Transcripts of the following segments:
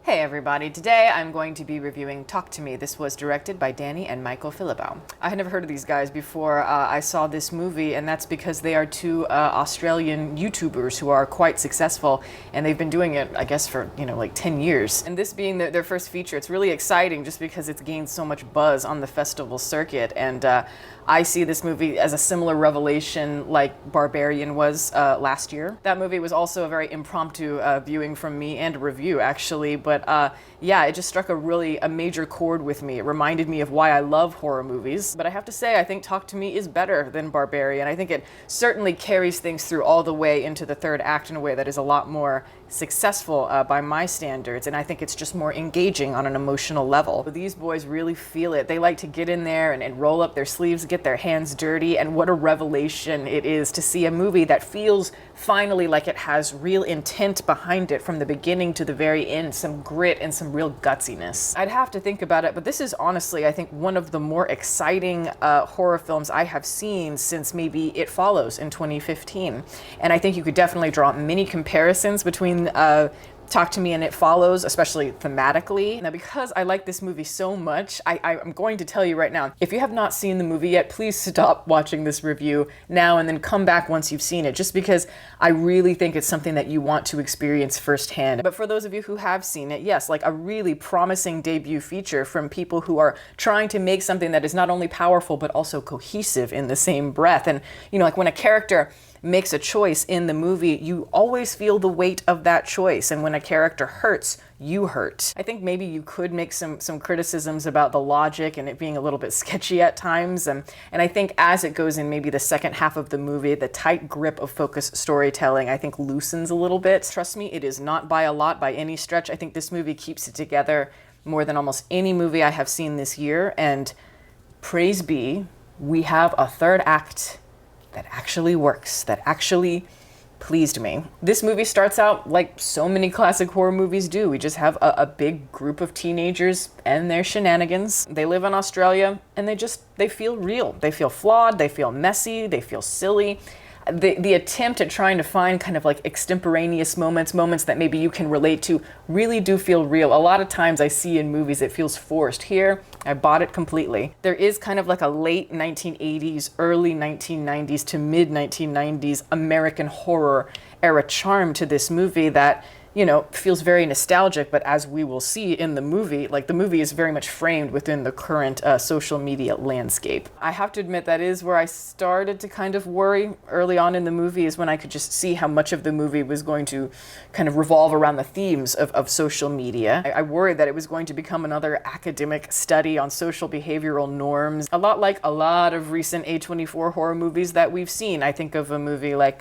Hey everybody, today I'm going to be reviewing Talk to Me. This was directed by Danny and Michael Philippou. I had never heard of these guys before I saw this movie, and that's because they are two Australian YouTubers who are quite successful, and they've been doing it, I guess, for, like 10 years. And this being their first feature, it's really exciting just because it's gained so much buzz on the festival circuit, and I see this movie as a similar revelation like Barbarian was last year. That movie was also a very impromptu viewing from me and a review, actually, but yeah, it just struck a major chord with me. It reminded me of why I love horror movies. But I have to say, I think Talk to Me is better than Barbarian. I think it certainly carries things through all the way into the third act in a way that is a lot more successful by my standards, and I think it's just more engaging on an emotional level. But these boys really feel it. They like to get in there and roll up their sleeves, get their hands dirty, and what a revelation it is to see a movie that feels finally like it has real intent behind it from the beginning to the very end, some grit and some real gutsiness. I'd have to think about it, but this is honestly, I think, one of the more exciting horror films I have seen since maybe It Follows in 2015. And I think you could definitely draw many comparisons between Talk to Me and It Follows, especially thematically. Now, because I like this movie so much, I'm going to tell you right now, if you have not seen the movie yet, please stop watching this review now and then come back once you've seen it, just because I really think it's something that you want to experience firsthand. But for those of you who have seen it, yes, like a really promising debut feature from people who are trying to make something that is not only powerful, but also cohesive in the same breath. And, like when a character makes a choice in the movie, you always feel the weight of that choice. And when a character hurts, you hurt. I think maybe you could make some criticisms about the logic and it being a little bit sketchy at times. And I think as it goes in maybe the second half of the movie, the tight grip of focused storytelling, I think loosens a little bit. Trust me, it is not by a lot by any stretch. I think this movie keeps it together more than almost any movie I have seen this year. And praise be, we have a third act that actually works, that actually pleased me. This movie starts out like so many classic horror movies do. We just have a big group of teenagers and their shenanigans. They live in Australia and they feel real. They feel flawed, they feel messy, they feel silly. The attempt at trying to find kind of like extemporaneous moments that maybe you can relate to, really do feel real. A lot of times I see in movies it feels forced. Here, I bought it completely. There is kind of like a late 1980s, early 1990s to mid 1990s American horror era charm to this movie that feels very nostalgic, but as we will see in the movie, like the movie is very much framed within the current social media landscape. I have to admit that is where I started to kind of worry early on in the movie, is when I could just see how much of the movie was going to kind of revolve around the themes of social media. I worried that it was going to become another academic study on social behavioral norms, a lot like a lot of recent A24 horror movies that we've seen. I think of a movie like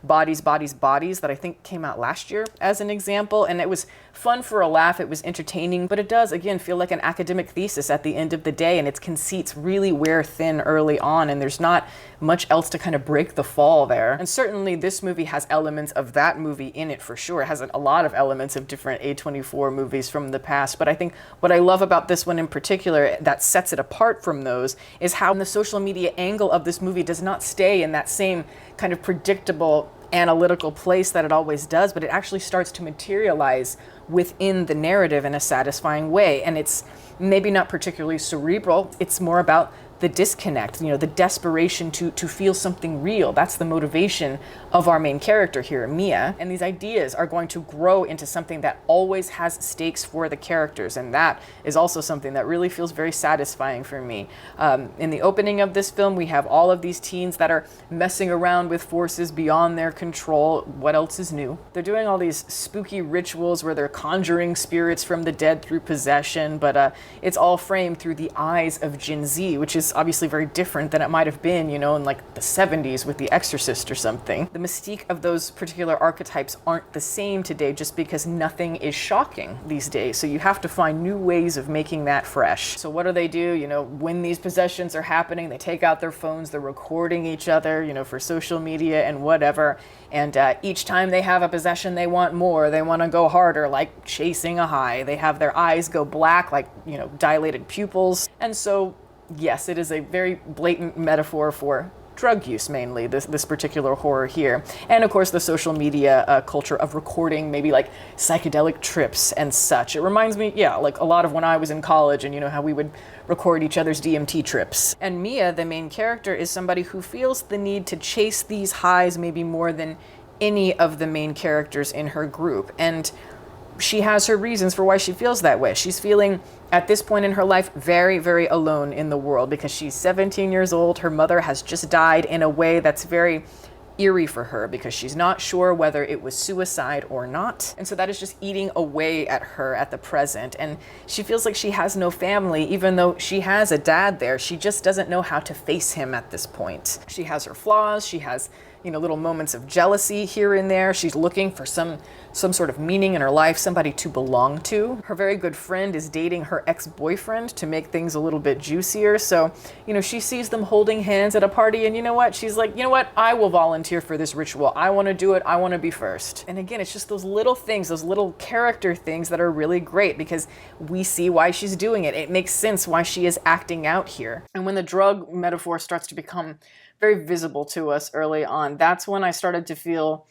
Bodies, Bodies, Bodies that I think came out last year as an example, and it was fun for a laugh, it was entertaining, but it does again feel like an academic thesis at the end of the day, and its conceits really wear thin early on, and there's not much else to kind of break the fall there. And certainly this movie has elements of that movie in it for sure. It has a lot of elements of different A24 movies from the past, but I think what I love about this one in particular that sets it apart from those is how the social media angle of this movie does not stay in that same kind of predictable analytical place that it always does, but it actually starts to materialize within the narrative in a satisfying way. And it's maybe not particularly cerebral, it's more about the disconnect, the desperation to feel something real. That's the motivation of our main character here, Mia. And these ideas are going to grow into something that always has stakes for the characters. And that is also something that really feels very satisfying for me. In the opening of this film, we have all of these teens that are messing around with forces beyond their control. What else is new? They're doing all these spooky rituals where they're conjuring spirits from the dead through possession, but it's all framed through the eyes of Gen Z, which is obviously very different than it might have been, in like the 70s with The Exorcist or something. The mystique of those particular archetypes aren't the same today just because nothing is shocking these days. So you have to find new ways of making that fresh. So what do? When these possessions are happening, they take out their phones, they're recording each other, for social media and whatever. And each time they have a possession, they want more. They want to go harder, like chasing a high. They have their eyes go black, like, dilated pupils. And so yes, it is a very blatant metaphor for drug use mainly, this particular horror here. And of course the social media culture of recording maybe like psychedelic trips and such. It reminds me, yeah, like a lot of when I was in college and you know how we would record each other's DMT trips. And Mia, the main character, is somebody who feels the need to chase these highs maybe more than any of the main characters in her group. And she has her reasons for why she feels that way. She's feeling, at this point in her life, very, very alone in the world because she's 17 years old. Her mother has just died in a way that's very eerie for her because she's not sure whether it was suicide or not. And so that is just eating away at her at the present. And she feels like she has no family, even though she has a dad there. She just doesn't know how to face him at this point. She has her flaws. She has, you know, little moments of jealousy here and there. She's looking for some sort of meaning in her life, somebody to belong to. Her very good friend is dating her ex-boyfriend to make things a little bit juicier. So, you know, she sees them holding hands at a party and you know what? She's like, you know what? I will volunteer for this ritual. I want to do it. I want to be first. And again, it's just those little things, those little character things that are really great because we see why she's doing it. It makes sense why she is acting out here. And when the drug metaphor starts to become very visible to us early on, that's when I started to feel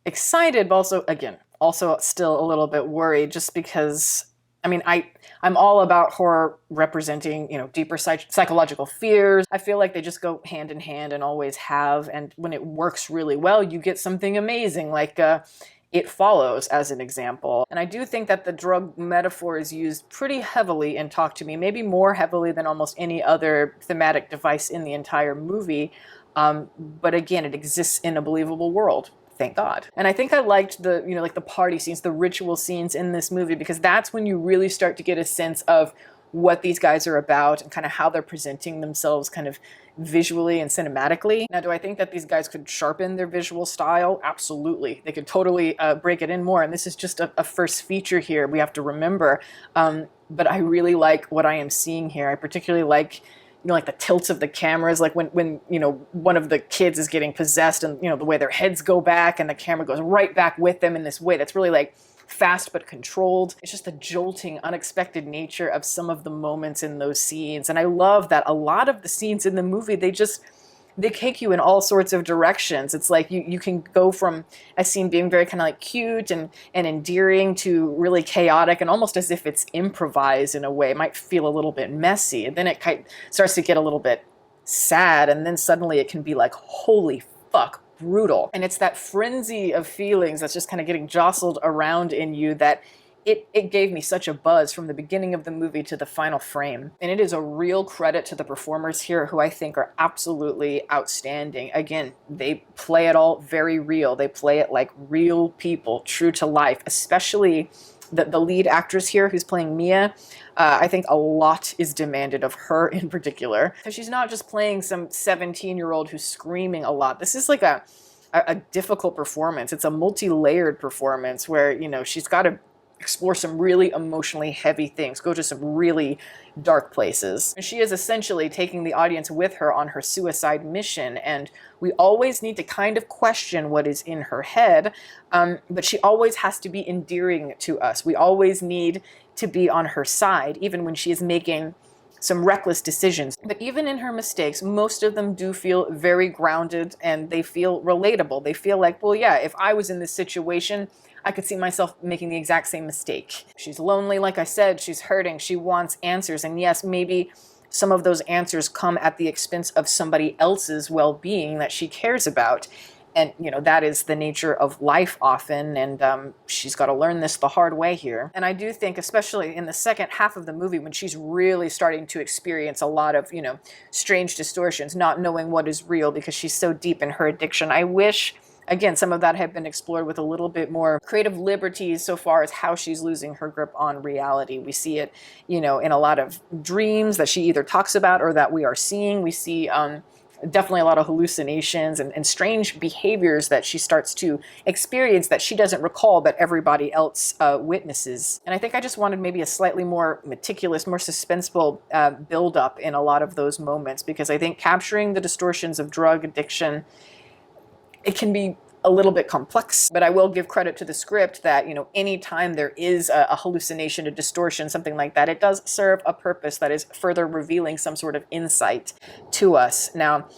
excited, but also, again, also still a little bit worried just because, I mean, I'm all about horror representing, you know, deeper psychological fears. I feel like they just go hand in hand and always have. And when it works really well, you get something amazing like It Follows as an example. And I do think that the drug metaphor is used pretty heavily in Talk to Me, maybe more heavily than almost any other thematic device in the entire movie. But again, it exists in a believable world. Thank God. And I think I liked the, you know, like the party scenes, the ritual scenes in this movie, because that's when you really start to get a sense of what these guys are about and kind of how they're presenting themselves kind of visually and cinematically. Now, do I think that these guys could sharpen their visual style? Absolutely. They could totally break it in more. And this is just a first feature here, we have to remember. But I really like what I am seeing here. I particularly like, you know, like the tilts of the cameras, like when you know, one of the kids is getting possessed and, you know, the way their heads go back and the camera goes right back with them in this way that's really like fast but controlled. It's just the jolting, unexpected nature of some of the moments in those scenes. And I love that a lot of the scenes in the movie, they take you in all sorts of directions. It's like you can go from a scene being very kind of like cute and endearing to really chaotic and almost as if it's improvised in a way. It might feel a little bit messy. And then it kind of starts to get a little bit sad. And then suddenly it can be like, holy fuck, brutal. And it's that frenzy of feelings that's just kind of getting jostled around in you that it gave me such a buzz from the beginning of the movie to the final frame. And it is a real credit to the performers here who I think are absolutely outstanding. Again, they play it all very real. They play it like real people, true to life, especially the lead actress here who's playing Mia. I think a lot is demanded of her in particular. Because she's not just playing some 17-year-old who's screaming a lot. This is like a difficult performance. It's a multi-layered performance where, you know, she's got to explore some really emotionally heavy things, go to some really dark places. And she is essentially taking the audience with her on her suicide mission, and we always need to kind of question what is in her head, but she always has to be endearing to us. We always need to be on her side, even when she is making some reckless decisions. But even in her mistakes, most of them do feel very grounded and they feel relatable. They feel like, well, yeah, if I was in this situation, I could see myself making the exact same mistake. She's lonely, like I said, she's hurting, she wants answers, and yes, maybe some of those answers come at the expense of somebody else's well-being that she cares about. And, you know, that is the nature of life often, and she's got to learn this the hard way here. And I do think, especially in the second half of the movie, when she's really starting to experience a lot of, you know, strange distortions, not knowing what is real because she's so deep in her addiction, I wish, again, some of that had been explored with a little bit more creative liberties so far as how she's losing her grip on reality. We see it, you know, in a lot of dreams that she either talks about or that we are seeing. We see definitely a lot of hallucinations and strange behaviors that she starts to experience that she doesn't recall, but everybody else witnesses. And I think I just wanted maybe a slightly more meticulous, more suspenseful build-up in a lot of those moments, because I think capturing the distortions of drug addiction, it can be a little bit complex, but I will give credit to the script that, you know, anytime there is a hallucination, a distortion, something like that, it does serve a purpose that is further revealing some sort of insight to us. Now,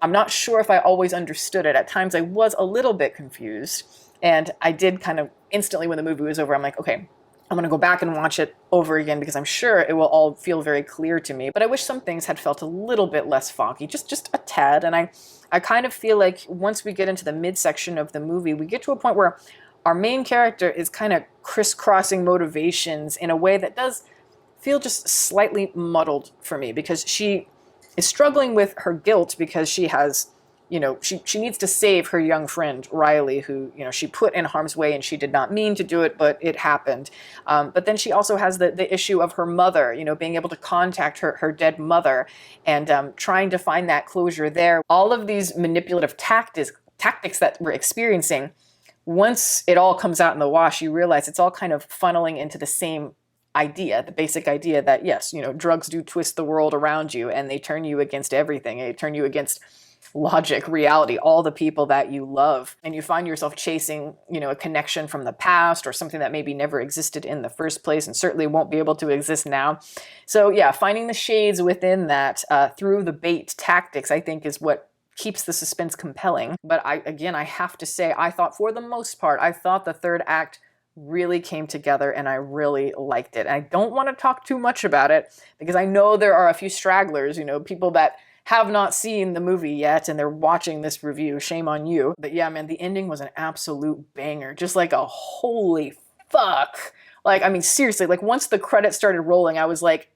I'm not sure if I always understood it. At times I was a little bit confused, and I did kind of instantly when the movie was over, I'm like, okay, I'm going to go back and watch it over again because I'm sure it will all feel very clear to me. But I wish some things had felt a little bit less foggy, just a tad. And I kind of feel like once we get into the midsection of the movie, we get to a point where our main character is kind of crisscrossing motivations in a way that does feel just slightly muddled for me, because she is struggling with her guilt because she has, she needs to save her young friend, Riley, who, she put in harm's way and she did not mean to do it, but it happened. But then she also has the issue of her mother, being able to contact her dead mother and trying to find that closure there. All of these manipulative tactics that we're experiencing, once it all comes out in the wash, you realize it's all kind of funneling into the same idea, the basic idea that, yes, drugs do twist the world around you and they turn you against everything. They turn you against logic, reality, all the people that you love. And you find yourself chasing, a connection from the past or something that maybe never existed in the first place and certainly won't be able to exist now. So yeah, finding the shades within that through the bait tactics, I think, is what keeps the suspense compelling. But I have to say, I thought for the most part, I thought the third act really came together and I really liked it. And I don't want to talk too much about it because I know there are a few stragglers, people that have not seen the movie yet and they're watching this review. Shame on you. But yeah, man, the ending was an absolute banger. Just like a holy fuck. Like, I mean, seriously, like once the credits started rolling, I was like,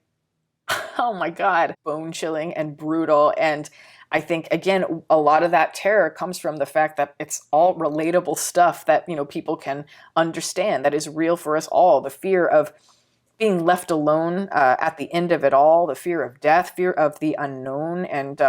oh my God, bone chilling and brutal. And I think, again, a lot of that terror comes from the fact that it's all relatable stuff that, people can understand, that is real for us all. The fear of being left alone at the end of it all, the fear of death, fear of the unknown. And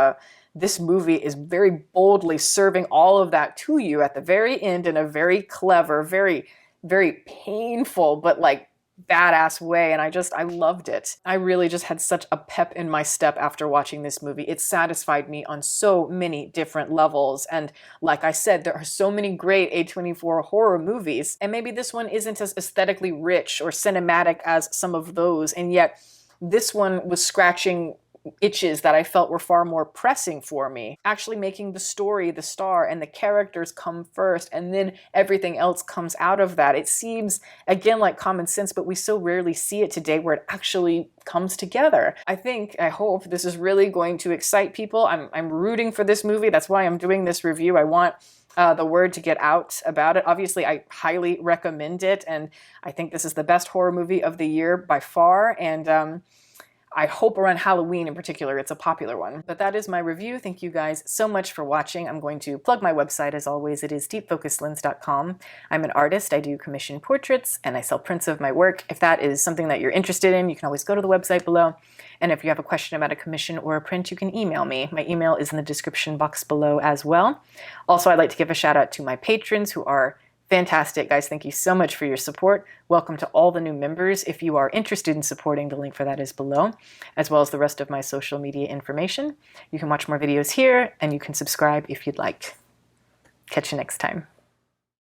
this movie is very boldly serving all of that to you at the very end in a very clever, very, very painful, but like badass way. And I loved it. I really just had such a pep in my step after watching this movie. It satisfied me on so many different levels. And like I said, there are so many great A24 horror movies, and maybe this one isn't as aesthetically rich or cinematic as some of those. And yet this one was scratching itches that I felt were far more pressing for me, actually making the story the star and the characters come first, and then everything else comes out of that. It seems, again, like common sense, but we so rarely see it today where it actually comes together. I hope this is really going to excite people. I'm rooting for this movie. That's why I'm doing this review. I want the word to get out about it. Obviously, I highly recommend it, and I think this is the best horror movie of the year by far, and I hope around Halloween in particular, it's a popular one. But that is my review. Thank you guys so much for watching. I'm going to plug my website as always. It is deepfocuslens.com. I'm an artist. I do commission portraits and I sell prints of my work. If that is something that you're interested in, you can always go to the website below. And if you have a question about a commission or a print, you can email me. My email is in the description box below as well. Also, I'd like to give a shout out to my patrons who are fantastic. Guys, thank you so much for your support. Welcome to all the new members. If you are interested in supporting, the link for that is below, as well as the rest of my social media information. You can watch more videos here, and you can subscribe if you'd like. Catch you next time.